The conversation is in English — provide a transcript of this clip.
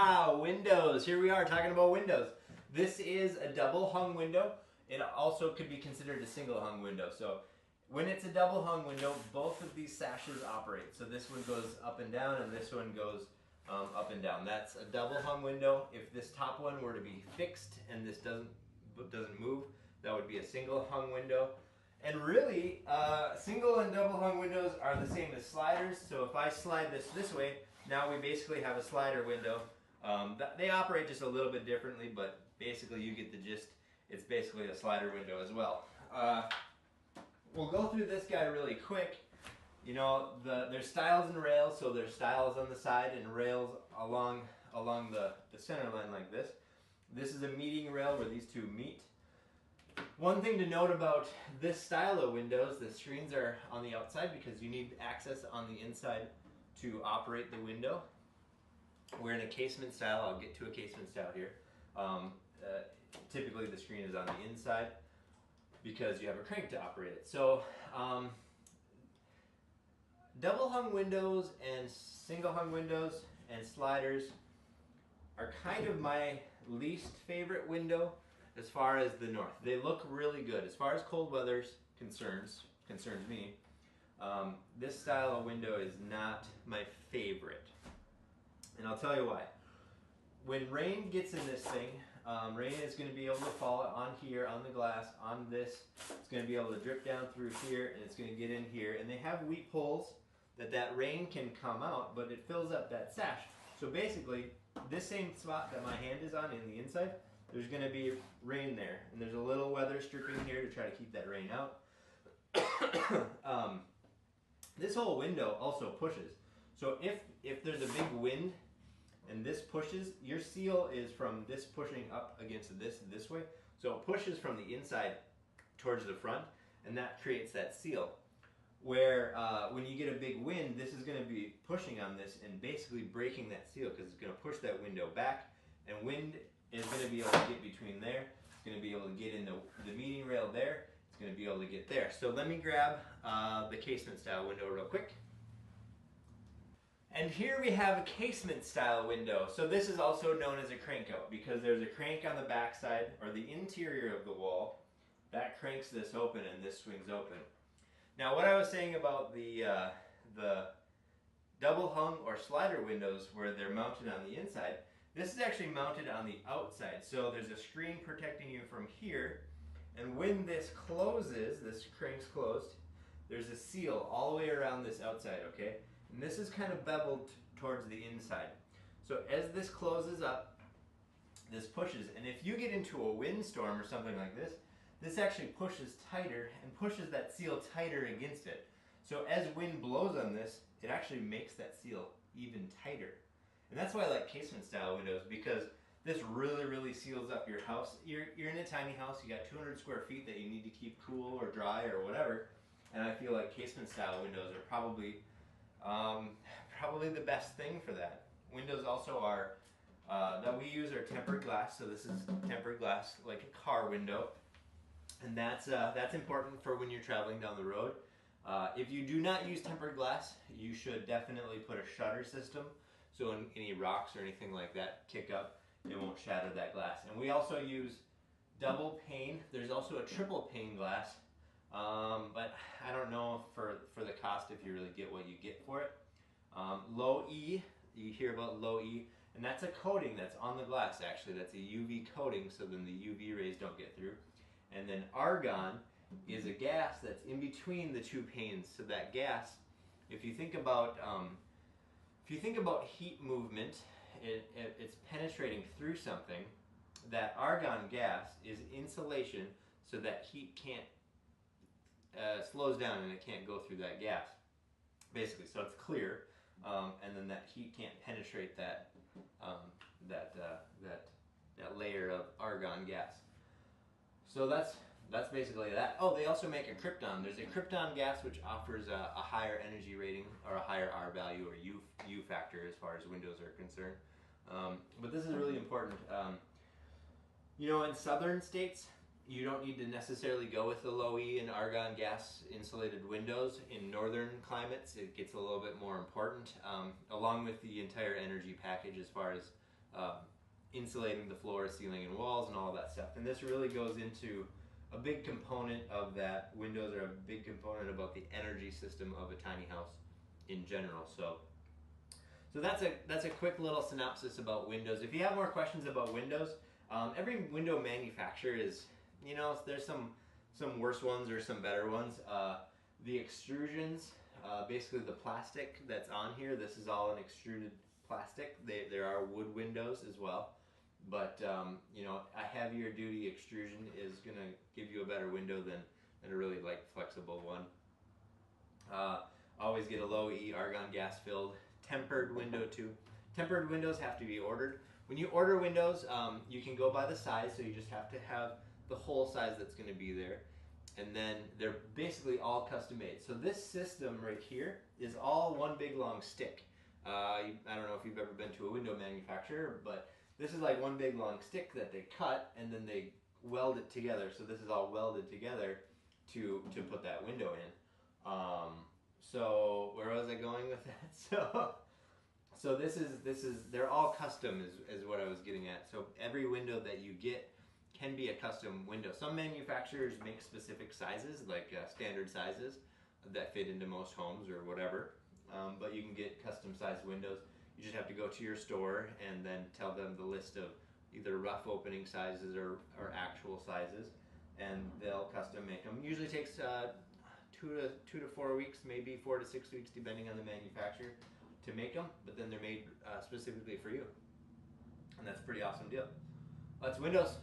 Windows. Here we are talking about windows. This is a double hung window. It also could be considered a single hung window. So when it's a double hung window, both of these sashes operate. So this one goes up and down and this one goes up and down. That's a double hung window. If this top one were to be fixed and this doesn't move, that would be a single hung window. And really, single and double hung windows are the same as sliders. So if I slide this way, now we basically have a slider window. They operate just a little bit differently, but basically you get the gist. It's basically a slider window as well. We'll go through this guy really quick. You know, there's stiles and rails, so there's stiles on the side and rails along the center line like this. This is a meeting rail where these two meet. One thing to note about this style of windows, the screens are on the outside because you need access on the inside to operate the window. We're in a casement style. I'll get to a casement style here. Typically the screen is on the inside because you have a crank to operate it. So double hung windows and single hung windows and sliders are kind of my least favorite window as far as the north. They look really good. As far as cold weather concerns me, this style of window is not my favorite. And I'll tell you why. When rain gets in this thing, rain is going to be able to fall on here, on the glass, on this. It's going to be able to drip down through here, and it's going to get in here. And they have weep holes that rain can come out, but it fills up that sash. So basically, this same spot that my hand is on in the inside, there's going to be rain there. And there's a little weather stripping here to try to keep that rain out. This whole window also pushes. So if there's a big wind and this pushes, your seal is from this pushing up against this way. So it pushes from the inside towards the front, and that creates that seal. Where when you get a big wind, this is going to be pushing on this and basically breaking that seal because it's going to push that window back, and wind is going to be able to get between there. It's going to be able to get in the meeting rail there. It's going to be able to get there. So let me grab the casement style window real quick. And here we have a casement style window. So this is also known as a crank out because there's a crank on the back side or the interior of the wall that cranks this open and this swings open. Now what I was saying about the double hung or slider windows where they're mounted on the inside, this is actually mounted on the outside. So there's a screen protecting you from here, and when this closes, this crank's closed, there's a seal all the way around this outside, okay? And this is kind of beveled towards the inside. So as this closes up, this pushes, and if you get into a windstorm or something like this, this actually pushes tighter and pushes that seal tighter against it. So as wind blows on this, it actually makes that seal even tighter. And that's why I like casement style windows, because this really seals up your house. You're in a tiny house, you got 200 square feet that you need to keep cool or dry or whatever, and I feel like casement style windows are probably the best thing for that. Windows also are, that we use are tempered glass, so this is tempered glass like a car window, and that's important for when you're traveling down the road. If you do not use tempered glass, you should definitely put a shutter system, so when any rocks or anything like that kick up, it won't shatter that glass. And we also use double pane. There's also a triple pane glass, but I don't know for the cost if you really get what you get for it. Low E, you hear about low E, and that's a coating that's on the glass actually. That's a UV coating, so then the UV rays don't get through. And then argon is a gas that's in between the two panes. So that gas, if you think about heat movement, it's penetrating through something. That argon gas is insulation, so that heat can't slows down and it can't go through that gas, basically. So it's clear, and then that heat can't penetrate that layer of argon gas. So that's basically that. Oh, they also make a krypton. There's a krypton gas which offers a higher energy rating or a higher R value or U factor as far as windows are concerned. But this is really important. You know, in southern states, you don't need to necessarily go with the low E and argon gas insulated windows. In northern climates, it gets a little bit more important, along with the entire energy package as far as insulating the floor, ceiling, and walls, and all that stuff. And this really goes into a big component of that. Windows are a big component about the energy system of a tiny house in general. So that's a quick little synopsis about Windows. If you have more questions about Windows, every window manufacturer is, you know, there's some worse ones or some better ones. The extrusions, basically the plastic that's on here, this is all an extruded plastic. There are wood windows as well, but you know, a heavier duty extrusion is gonna give you a better window than a really light flexible one. Always get a low E argon gas filled tempered window too. Tempered windows have to be ordered. When you order windows, you can go by the size, so you just have to have the whole size that's going to be there, and then they're basically all custom made. So this system right here is all one big long stick. I don't know if you've ever been to a window manufacturer, but this is like one big long stick that they cut and then they weld it together. So this is all welded together to put that window in. So where was I going with that? So this is they're all custom is what I was getting at. So every window that you get can be a custom window. Some manufacturers make specific sizes, like standard sizes that fit into most homes or whatever. But you can get custom sized windows. You just have to go to your store and then tell them the list of either rough opening sizes or actual sizes, and they'll custom make them. Usually takes 2 to 4 weeks, maybe 4 to 6 weeks, depending on the manufacturer, to make them. But then they're made specifically for you, and that's a pretty awesome deal. That's Windows.